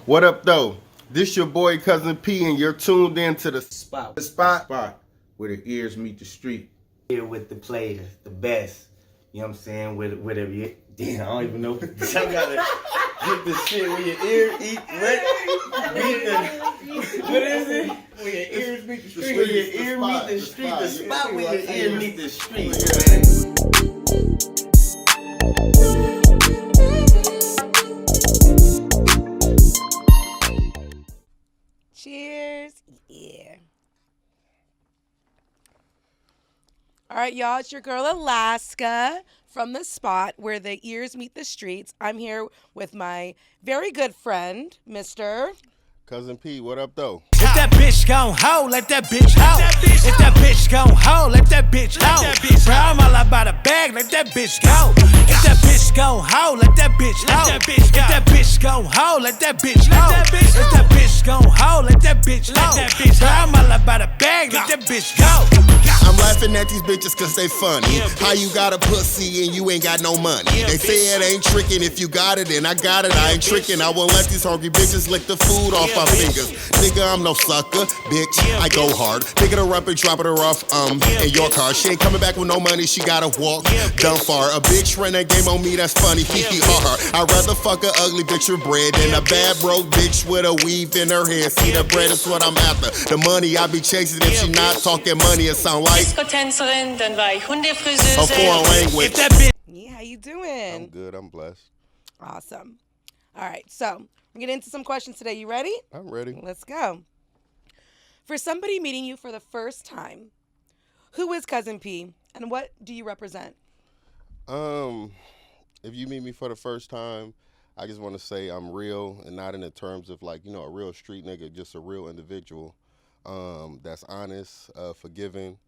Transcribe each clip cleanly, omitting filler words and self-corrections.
What up, though? This your boy Cuzin P, and you're tuned in to the Spot. spot where the ears meet the street. Here with the players, the best. You know what I'm saying? Whatever you. Damn, I don't even know. I gotta get the shit where your ear eat. What is it? Where your ears meet the street. Where your ear meet the street. The spot where your ear meet the street. Cheers. Yeah. All right, y'all. It's your girl Alaska from the spot where the ears meet the streets. I'm here with my very good friend, Mr. Cuzin P, what up, though? If that bitch gon' hoe, let that bitch hoe. If that bitch gon' hoe, let that bitch hoe. Bro, I'm all about a bag, let that bitch go. If that bitch gon' hoe, let that bitch hoe. If that bitch gon' hoe, let that bitch hoe. If that bitch gon' hoe, let that bitch hoe. Bro, I'm all about a bag, let that bitch go. I'm laughing at these bitches cause they funny. How you got a pussy and you ain't got no money? They say it ain't tricking if you got it and I got it, I ain't tricking. I won't let these hungry bitches lick the food off my fingers. Nigga, I'm no sucker, bitch, I go hard. Pick her up and dropping her off, in your car. She ain't coming back with no money, she gotta walk dumb far. A bitch run that game on me, that's funny, hee hee ha ha. I'd rather fuck a ugly bitch with bread than a bad broke bitch with a weave in her hair. See, the bread is what I'm after. The money I be chasing, if she not talking money, it sound like Disco-Tänzerin, dann war ich a Hundefriseuse. foreign language. Yeah, how you doing? I'm good, I'm blessed. Awesome. All right, so we're getting into some questions today. You ready? I'm ready. Let's go. For somebody meeting you for the first time, who is Cuzin P and what do you represent? If you meet me for the first time, I just want to say I'm real, and not in the terms of like, a real street nigga, just a real individual that's honest, forgiving.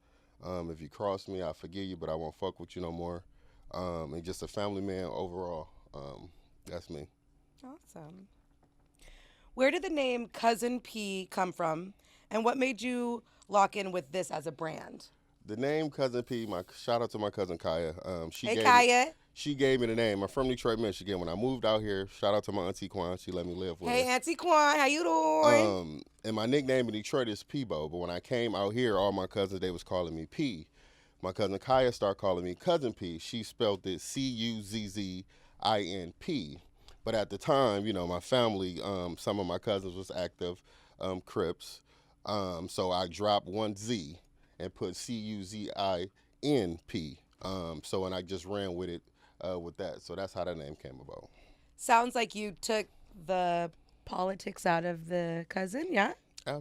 If you cross me, I forgive you, but I won't fuck with you no more. And just a family man overall. That's me. Awesome. Where did the name Cuzin P come from, and what made you lock in with this as a brand? The name Cuzin P, shout out to my cousin Kaya. Hey, Kaya. She gave me the name. I'm from Detroit, Michigan. When I moved out here, shout out to my auntie Quan. She let me live with her. Hey, Auntie Quan, how you doing? And my nickname in Detroit is Peebo, but when I came out here, all my cousins, they was calling me P. My cousin Kaya started calling me Cuzin P. She spelled it Cuzzin P. But at the time, my family, some of my cousins was active Crips. So I dropped one Z and put Cuzin P. And I just ran with it with that. So that's how that name came about. Sounds like you took the politics out of the cousin, yeah? I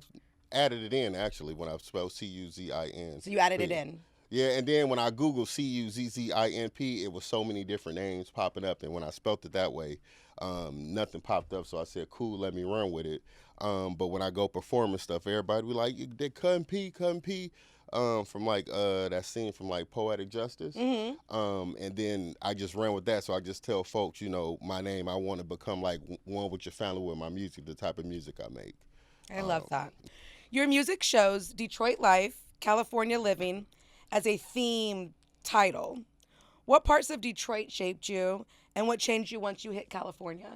added it in, actually, when I spelled Cuzin. So you added it in. Yeah, and then when I Googled Cuzzin, it was so many different names popping up. And when I spelt it that way, nothing popped up. So I said, cool, let me run with it. But when I go perform and stuff, everybody be like, they Cuzin P. From like that scene from like Poetic Justice. Mm-hmm. And then I just ran with that. So I just tell folks, my name, I want to become like one with your family with my music, the type of music I make. I love that. Your music shows Detroit life, California living as a theme title. What parts of Detroit shaped you and what changed you once you hit California?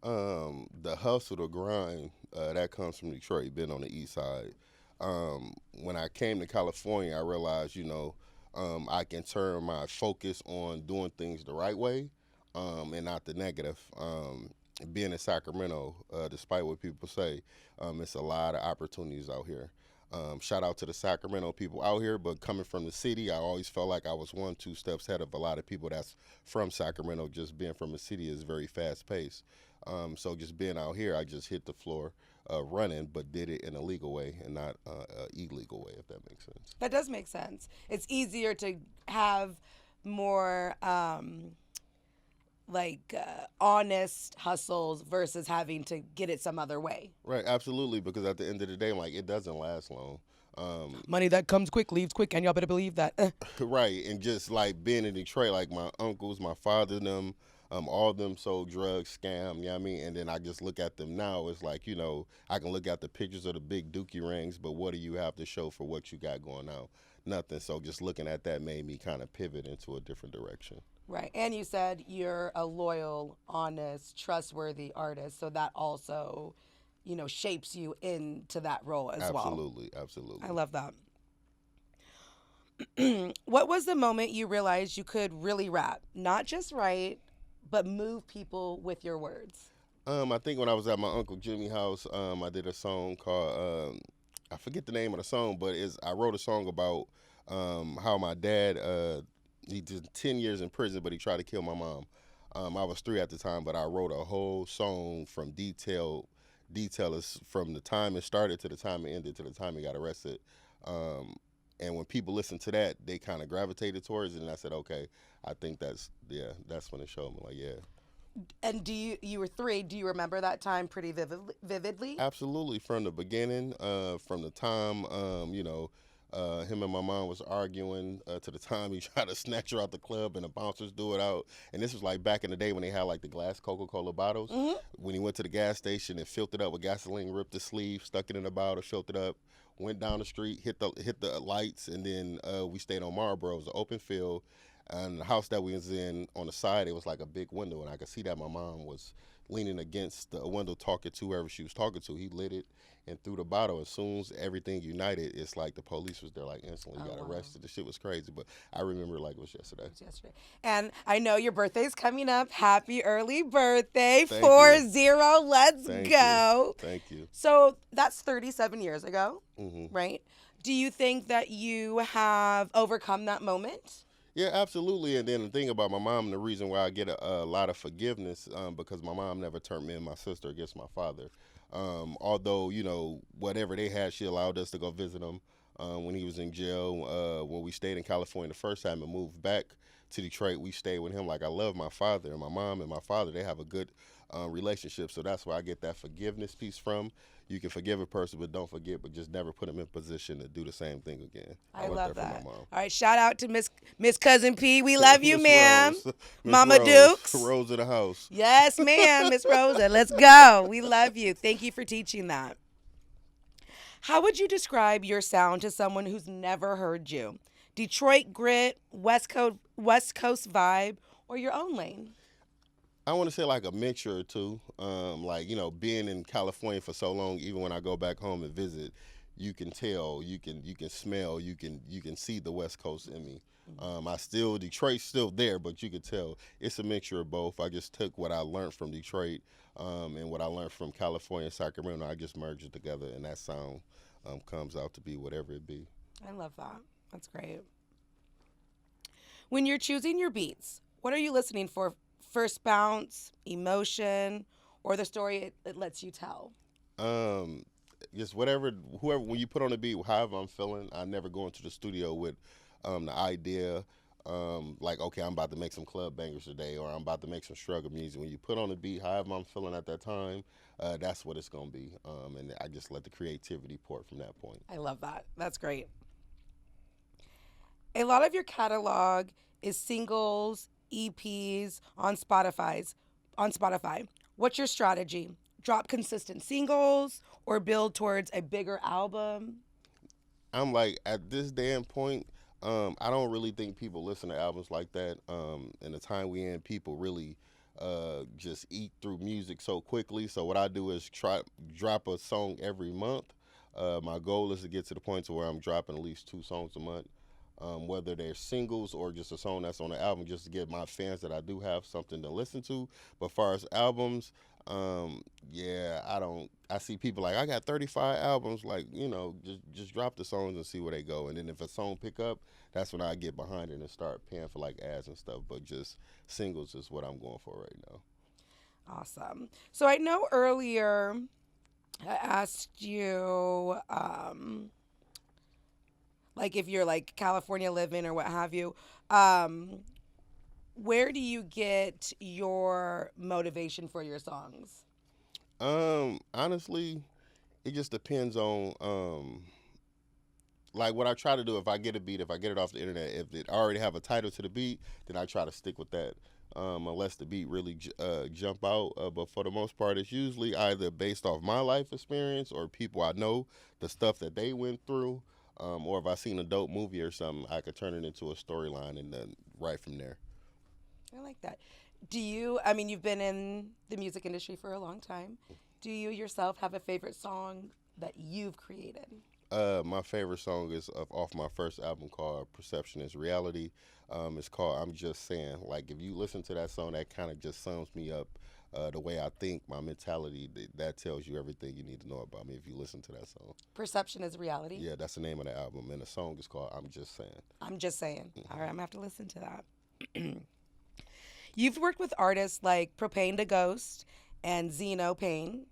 The hustle, the grind, that comes from Detroit, been on the east side. When I came to California, I realized, I can turn my focus on doing things the right way and not the negative. Being in Sacramento, despite what people say, it's a lot of opportunities out here. Shout out to the Sacramento people out here, but coming from the city, I always felt like I was 1-2 steps ahead of a lot of people that's from Sacramento. Just being from a city is very fast paced. So just being out here, I just hit the floor running, but did it in a legal way and not an illegal way, if that makes sense. That does make sense. It's easier to have more honest hustles versus having to get it some other way. Right, absolutely, because at the end of the day, it doesn't last long. Money that comes quick leaves quick, and y'all better believe that. Right, and just being in Detroit, my uncles, my father, them, all of them sold drugs, scam, you know what I mean? And then I just look at them now, it's I can look at the pictures of the big dookie rings, but what do you have to show for what you got going on? Nothing. So just looking at that made me kind of pivot into a different direction. Right. And you said you're a loyal, honest, trustworthy artist. So that also, shapes you into that role as well. Absolutely, absolutely. I love that. What was the moment you realized you could really rap? Not just write, but move people with your words. I think when I was at my uncle Jimmy's house, I did a song called I forget the name of the song, but I wrote a song about how my dad he did 10 years in prison, but he tried to kill my mom. I was 3 at the time, but I wrote a whole song from details from the time it started to the time it ended to the time he got arrested. And when people listened to that, they kind of gravitated towards it, and I said, okay, I think that's when it showed me, like, yeah. And you were 3, do you remember that time pretty vividly? Absolutely, from the beginning, from the time, him and my mom was arguing to the time he tried to snatch her out the club and the bouncers do it out. And this was like back in the day when they had like the glass Coca-Cola bottles. Mm-hmm. When he went to the gas station and filled it up with gasoline, ripped the sleeve, stuck it in the bottle, filled it up, went down the street, hit the lights, and then we stayed on Marlboro. It was an open field. And the house that we was in, on the side, it was like a big window, and I could see that my mom was leaning against the window talking to whoever she was talking to. He lit it and threw the bottle. As soon as everything united, it's like the police was there, like instantly got arrested. The shit was crazy, but I remember it like it was yesterday. And I know your birthday's coming up. Happy early birthday. Thank 40. you. Let's Thank go. You. Thank you. So that's 37 years ago, Mm-hmm. right? Do you think that you have overcome that moment? Yeah, absolutely. And then the thing about my mom, the reason why I get a lot of forgiveness, because my mom never turned me and my sister against my father. Although, whatever they had, she allowed us to go visit him when he was in jail. When we stayed in California the first time and moved back to Detroit, we stayed with him. Like, I love my father, and my mom and my father, they have a good relationship. So that's where I get that forgiveness piece from. You can forgive a person, but don't forget, but just never put them in position to do the same thing again. I love that. For my mom. All right, shout out to Miss Cuzin P. We love you, Miss ma'am. Rose. Miss Mama Rose. Dukes. Rose in the house. Yes, ma'am, Miss Rosa. Let's go. We love you. Thank you for teaching that. How would you describe your sound to someone who's never heard you? Detroit grit, West Coast vibe, or your own lane? I want to say like a mixture or two. Being in California for so long, even when I go back home and visit, you can tell, you can smell, you can see the West Coast in me. Detroit's still there, but you can tell it's a mixture of both. I just took what I learned from Detroit and what I learned from California and Sacramento. I just merged it together, and that sound comes out to be whatever it be. I love that. That's great. When you're choosing your beats, what are you listening for? First bounce, emotion, or the story it lets you tell? Just whoever, when you put on the beat, however I'm feeling, I never go into the studio with the idea, okay, I'm about to make some club bangers today, or I'm about to make some struggle music. When you put on the beat, however I'm feeling at that time, that's what it's going to be. And I just let the creativity pour from that point. I love that. That's great. A lot of your catalog is singles, EPs on Spotify. What's your strategy? Drop consistent singles or build towards a bigger album? I'm like, at this damn point, I don't really think people listen to albums like that. In the time we in, people really just eat through music so quickly. So what I do is drop a song every month. My goal is to get to the point to where I'm dropping at least 2 songs a month. Whether they're singles or just a song that's on the album, just to give my fans that I do have something to listen to. But as far as albums, I see people like, I got 35 albums, like, just drop the songs and see where they go. And then if a song pick up, that's when I get behind it and start paying for like ads and stuff. But just singles is what I'm going for right now. Awesome. So I know earlier I asked you, if you're like California living or what have you, where do you get your motivation for your songs? Honestly, it just depends on what I try to do. If I get a beat, if I get it off the internet, if it already have a title to the beat, then I try to stick with that. Unless the beat really jump out. But for the most part, it's usually either based off my life experience or people I know, the stuff that they went through. Or if I seen a dope movie or something, I could turn it into a storyline and then write from there. I like that. Do you, I mean, you've been in the music industry for a long time. Do you yourself have a favorite song that you've created? My favorite song is off my first album called Perception is Reality. It's called I'm Just Saying. Like, if you listen to that song, that kind of just sums me up. The way I think, my mentality, that tells you everything you need to know about me if you listen to that song. Perception is reality. Yeah, that's the name of the album, and the song is called I'm Just Saying. I'm just saying. All right, I'm gonna have to listen to that. You've worked with artists like Propane to Ghost and Zeno Payne.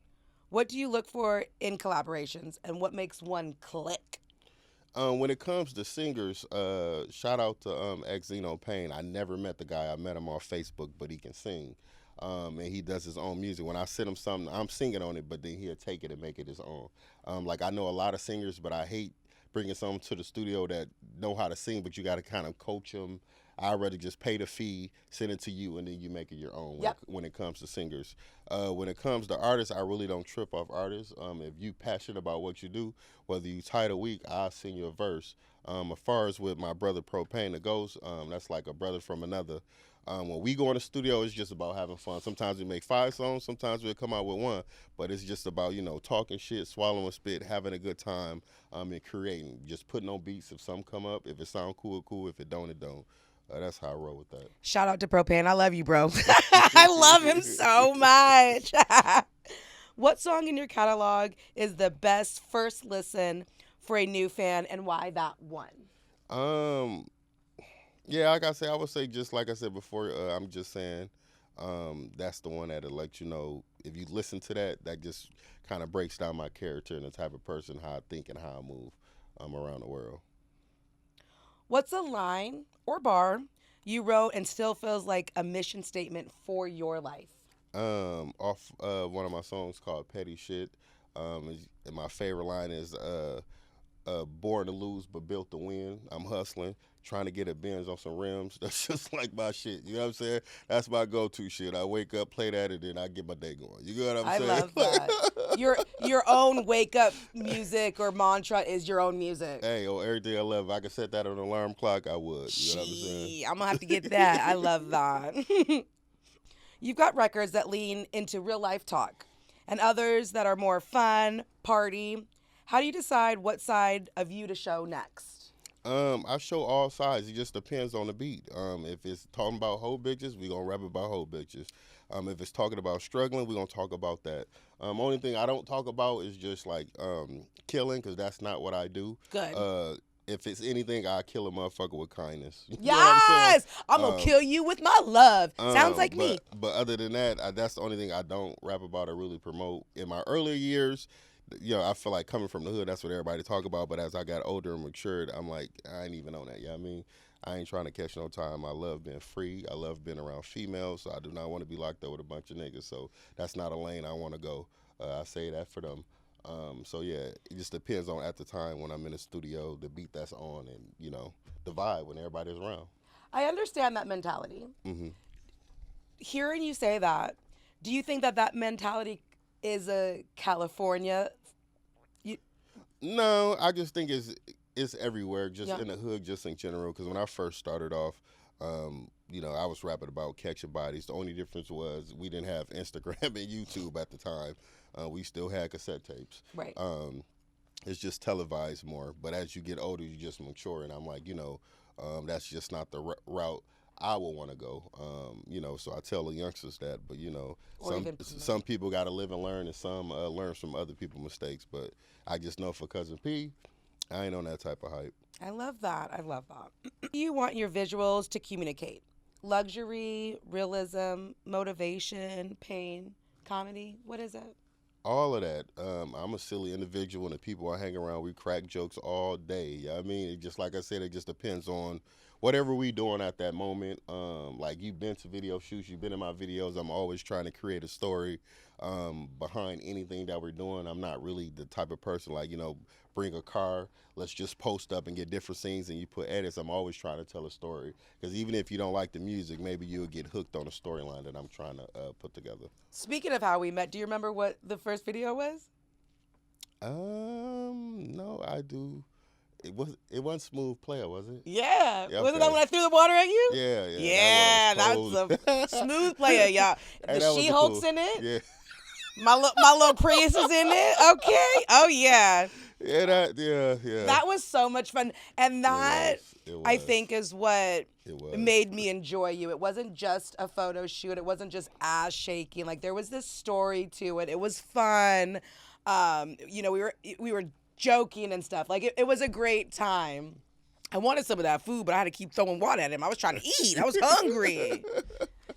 What do you look for in collaborations, and what makes one click? When it comes to singers, shout out to ex Zeno Payne. I never met the guy. I met him on Facebook, but he can sing. And he does his own music. When I send him something, I'm singing on it, but then he'll take it and make it his own. Like, I know a lot of singers, but I hate bringing someone to the studio that know how to sing, but you got to kind of coach them. I'd rather just pay the fee, send it to you, and then you make it your own. Yep. When it comes to singers, when it comes to artists, I really don't trip off artists. If you passionate about what you do, whether you title week, I'll sing you a verse. As far as with my brother Propane the Ghost, that's like a brother from another. When we go in the studio, it's just about having fun. Sometimes we make 5 songs, sometimes we'll come out with 1, but it's just about, talking shit, swallowing spit, having a good time, and creating. Just putting on beats. If some come up, if it sound cool, cool. If it don't, it don't. That's how I roll with that. Shout out to Propane. I love you, bro. I love him so much. What song in your catalog is the best first listen for a new fan, and why that one? Yeah, like I said, I would say, just like I said before, I'm just saying, that's the one that'll let you know, if you listen to that just kind of breaks down my character and the type of person, how I think and how I move around the world. What's a line or bar you wrote and still feels like a mission statement for your life? Off one of my songs called Petty Shit, and my favorite line is, born to lose but built to win. I'm hustling, trying to get a Benz on some rims. That's just like my shit. You know what I'm saying? That's my go-to shit. I wake up, play that, and then I get my day going. You know what I'm saying? I love that. Your own wake-up music or mantra is your own music. Hey, every day I love, if I could set that on an alarm clock, I would. You know what I'm saying? I'm going to have to get that. I love that. You've got records that lean into real-life talk and others that are more fun, party. How do you decide what side of you to show next? I show all sides. It just depends on the beat. If it's talking about hoe bitches, we gonna rap about hoe bitches. If it's talking about struggling, we gonna talk about that. Only thing I don't talk about is just like killing, because that's not what I do. Good. If it's anything, I kill a motherfucker with kindness. You know Yes! I'm going to kill you with my love. Sounds like me. But other than that, that's the only thing I don't rap about or really promote. In my earlier years, I feel like coming from the hood, that's what everybody talk about. But as I got older and matured, I'm like, I ain't even on that. You know what I mean? I ain't trying to catch no time. I love being free. I love being around females. So I do not want to be locked up with a bunch of niggas. So that's not a lane I want to go. I say that for them. So yeah, it just depends on at the time when I'm in the studio, the beat that's on, and the vibe when everybody's around. I understand that mentality. Mm-hmm. Hearing you say that, do you think that mentality is a California? No, I just think it's everywhere, just in the hood, just in general. Because when I first started off, I was rapping about catching bodies. The only difference was we didn't have Instagram and YouTube at the time. We still had cassette tapes. Right. It's just televised more. But as you get older, you just mature. And I'm like, that's just not the route I would want to go. So I tell the youngsters that. But, some people got to live and learn, and some learn from other people's mistakes. But I just know for Cuzin P, I ain't on that type of hype. I love that. You want your visuals to communicate. Luxury, realism, motivation, pain, comedy. What is it? All of that. I'm a silly individual, and the people I hang around, we crack jokes all day. You know what I mean? It just, like I said, it just depends on whatever we doing at that moment. Like, you've been to video shoots, you've been in my videos. I'm always trying to create a story behind anything that we're doing. I'm not really the type of person like, bring a car, let's just post up and get different scenes and you put edits. I'm always trying to tell a story, because even if you don't like the music, maybe you'll get hooked on a storyline that I'm trying to put together. Speaking of how we met, do you remember what the first video was? No, I do. it wasn't Smooth Player, was it? Yeah. Yeah, Wasn't okay. that when I threw the water at you? Yeah, yeah. Yeah, that was a Smooth Player, y'all. Hey, The that was She-Hulk's cool. in it. Yeah. My little Prius is in it. Okay. Oh yeah. Yeah. That was so much fun, and that It was. I think is what It was. made me enjoy you. It wasn't just a photo shoot. It wasn't just ass shaking. Like there was this story to it. It was fun. We were joking and stuff. Like it was a great time. I wanted some of that food, but I had to keep throwing water at him. I was trying to eat. I was hungry.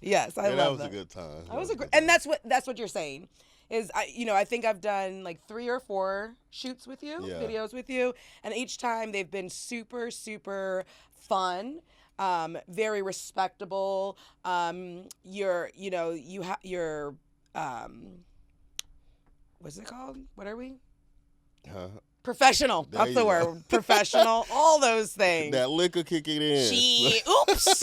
Yes, I love that. That was a good time. That was a great, and that's what you're saying. Is I think I've done like 3 or 4 shoots with you, videos with you, and each time they've been super, super fun, very respectable. You're what's it called? What are we? Professional. There That's the you word. go. Professional. All those things. That liquor kicking in. Oops.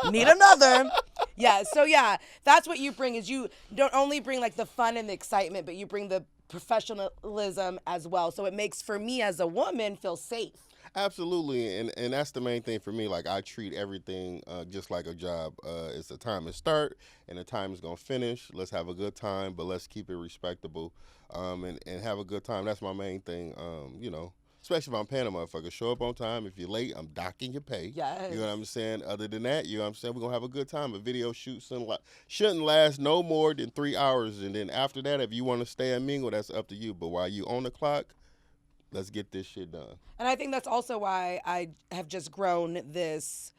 Need another. Yeah. So yeah, that's what you bring. Is you don't only bring like the fun and the excitement, but you bring the professionalism as well. So it makes for me as a woman feel safe. Absolutely, and that's the main thing for me. Like I treat everything just like a job. It's a time to start and a time is gonna finish. Let's have a good time, but let's keep it respectable, and have a good time. That's my main thing. Especially if I'm paying a motherfucker. Show up on time. If you're late, I'm docking your pay. Yes. You know what I'm saying? Other than that, you know what I'm saying? We're gonna have a good time. A video shoot shouldn't last no more than 3 hours, and then after that, if you want to stay and mingle, that's up to you. But while you on the clock, let's get this shit done. And I think that's also why I have just grown this,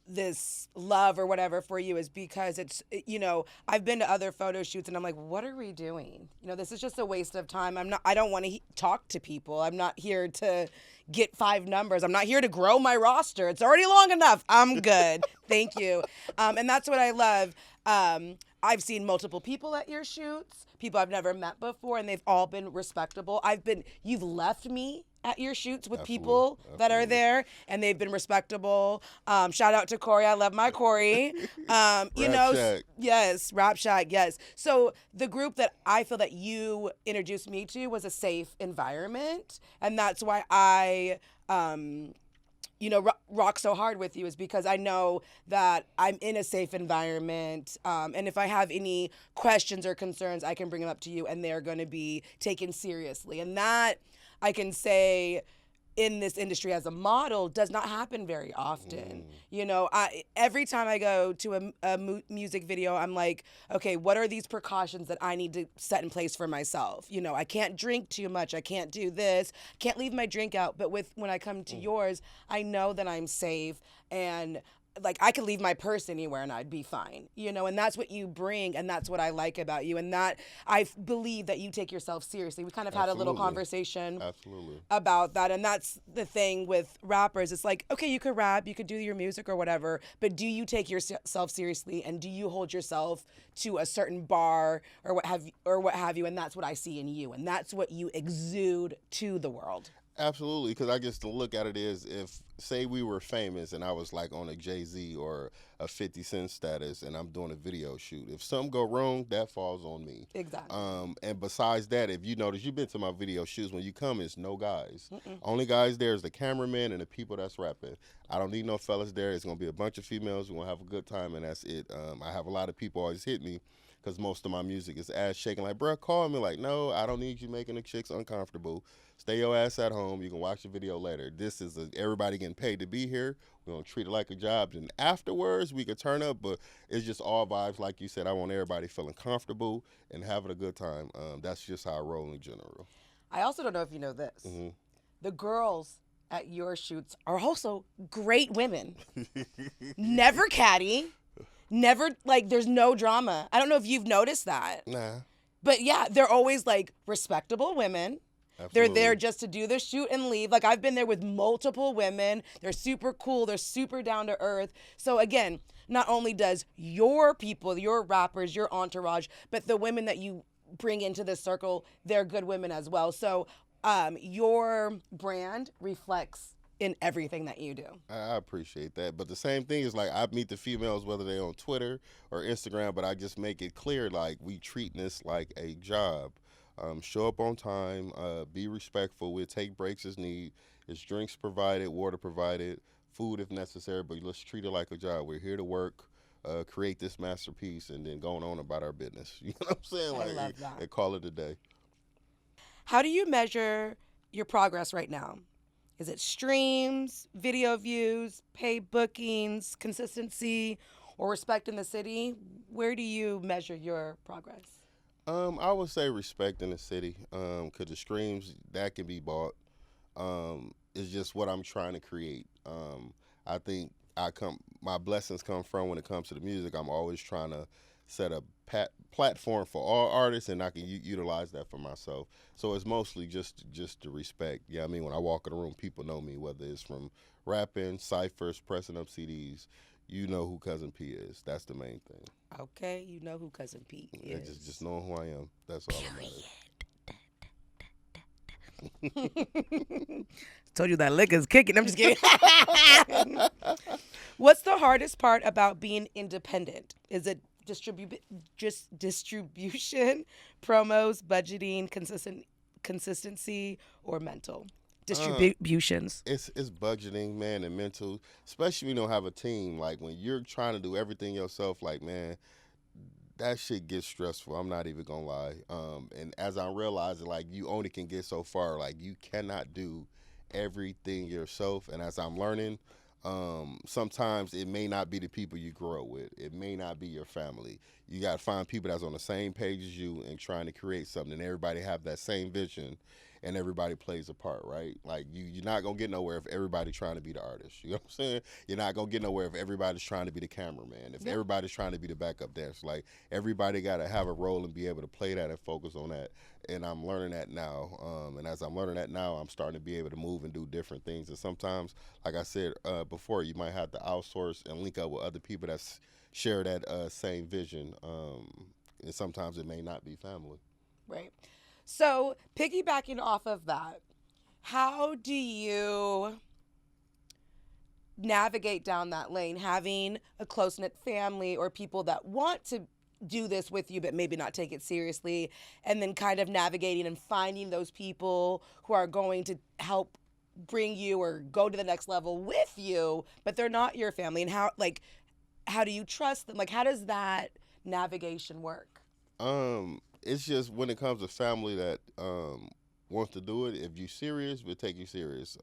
this love or whatever for you, is because it's, I've been to other photo shoots and I'm like, what are we doing? This is just a waste of time. I don't want to talk to people. I'm not here to get 5 numbers. I'm not here to grow my roster. It's already long enough. I'm good. Thank you. And that's what I love. I've seen multiple people at your shoots, people I've never met before, and they've all been respectable. You've left me at your shoots with people that are there, and they've been respectable. Shout out to Corey. I love my Corey. Shack. Yes, Rap Shack, yes. So the group that I feel that you introduced me to was a safe environment, and that's why I rock so hard with you, is because I know that I'm in a safe environment. And if I have any questions or concerns, I can bring them up to you and they're going to be taken seriously. And that I can say in this industry as a model does not happen very often. Every time I go to a music video, I'm like, okay, what are these precautions that I need to set in place for myself? I can't drink too much. I can't do this. Can't leave my drink out. But when I come to yours, I know that I'm safe, and like I could leave my purse anywhere and I'd be fine, and that's what you bring, and that's what I like about you, and that I believe that you take yourself seriously. We kind of had a little conversation about that, and that's the thing with rappers. It's like, okay, you could rap, you could do your music or whatever, but do you take yourself seriously, and do you hold yourself to a certain bar or what have you? And that's what I see in you, and that's what you exude to the world. Absolutely, because I guess to look at it is, if say we were famous and I was like on a Jay-Z or a 50 Cent status and I'm doing a video shoot, if something go wrong, that falls on me. Exactly. And besides that, if you notice, you've been to my video shoots, when you come, it's no guys. Only guys there is the cameraman and the people that's rapping. I don't need no fellas there. It's going to be a bunch of females. We're going to have a good time, and that's it. I have a lot of people always hit me because most of my music is ass shaking. Like, bro, call me. Like, no, I don't need you making the chicks uncomfortable. Stay your ass at home. You can watch the video later. This is everybody getting paid to be here. We're going to treat it like a job. And afterwards, we could turn up, but it's just all vibes. Like you said, I want everybody feeling comfortable and having a good time. That's just how I roll in general. I also don't know if you know this. The girls at your shoots are also great women. Never catty. Never, like, there's no drama. I don't know if you've noticed that. Nah. But yeah, they're always like respectable women. Absolutely. They're there just to do the shoot and leave. Like, I've been there with multiple women. They're super cool. They're super down to earth. So again, not only does your people, your rappers, your entourage, but the women that you bring into this circle, they're good women as well. So your brand reflects in everything that you do. I appreciate that. But the same thing is, like, I meet the females, whether they're on Twitter or Instagram, but I just make it clear, like, we treat this like a job. Show up on time. Be respectful. We'll take breaks as need. It's drinks provided, water provided, food if necessary, but let's treat it like a job. We're here to work, create this masterpiece, and then going on about our business. You know what I'm saying? I love that. And call it a day. How do you measure your progress right now? Is it streams, video views, paid bookings, consistency, or respect in the city? Where do you measure your progress? I would say respect in the city, because the streams that can be bought. It's just what I'm trying to create. I think my blessings come from when it comes to the music. I'm always trying to set a platform for all artists, and I can utilize that for myself. So it's mostly just the respect. Yeah, I mean, when I walk in the room, people know me, whether it's from rapping, ciphers, pressing up CDs. You know who Cuzin P is. That's the main thing. Okay, you know who Cuzin P Yeah, is. just knowing who I am. That's all that matters. Told you that liquor's kicking. I'm just kidding. What's the hardest part about being independent? Is it distribution, promos, budgeting, consistency, or mental? Distributions. It's budgeting, man, and mental. Especially when you don't have a team. Like when you're trying to do everything yourself, like, man, that shit gets stressful. I'm not even gonna lie. And as I'm realizing, like, you only can get so far. Like, you cannot do everything yourself. And as I'm learning, sometimes it may not be the people you grow up with. It may not be your family. You got to find people that's on the same page as you and trying to create something. And everybody have that same vision, and everybody plays a part, right? Like, you're not going to get nowhere if everybody trying to be the artist. You know what I'm saying? You're not going to get nowhere if everybody's trying to be the cameraman, if everybody's trying to be the backup dancer. Like, everybody got to have a role and be able to play that and focus on that. And I'm learning that now. And as I'm learning that now, I'm starting to be able to move and do different things. And sometimes, like I said before, you might have to outsource and link up with other people that share that same vision. And sometimes it may not be family. Right. So piggybacking off of that, how do you navigate down that lane, having a close-knit family or people that want to do this with you but maybe not take it seriously, and then kind of navigating and finding those people who are going to help bring you or go to the next level with you, but they're not your family, and how do you trust them? Like, how does that navigation work? It's just when it comes to family that wants to do it, if you're serious, we'll take you serious.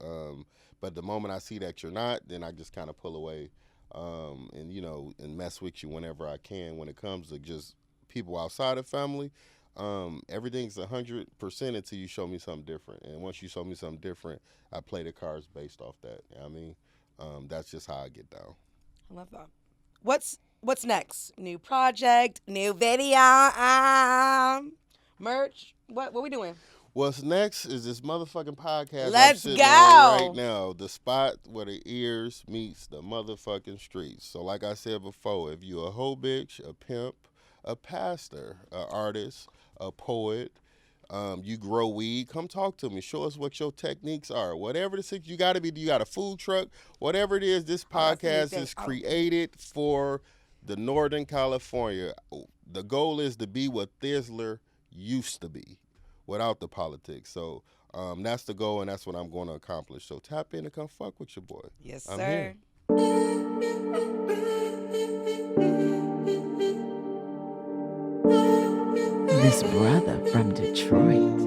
But the moment I see that you're not, then I just kind of pull away and mess with you whenever I can. When it comes to just people outside of family, everything's 100% until you show me something different. And once you show me something different, I play the cards based off that. You know what I mean? That's just how I get down. I love that. What's next? New project, new video, merch. What we doing? What's next is this motherfucking podcast. Let's I'm sitting go on right now. The spot where the ears meets the motherfucking streets. So like I said before, if you a hoe bitch, a pimp, a pastor, an artist, a poet, you grow weed, come talk to me. Show us what your techniques are. Whatever the you got to be. You got a food truck, whatever it is. This podcast is created for the Northern California. The goal is to be what Thizzler used to be, without the politics. So that's the goal, and that's what I'm going to accomplish. So tap in and come fuck with your boy. Yes, I'm sir. This brother from Detroit.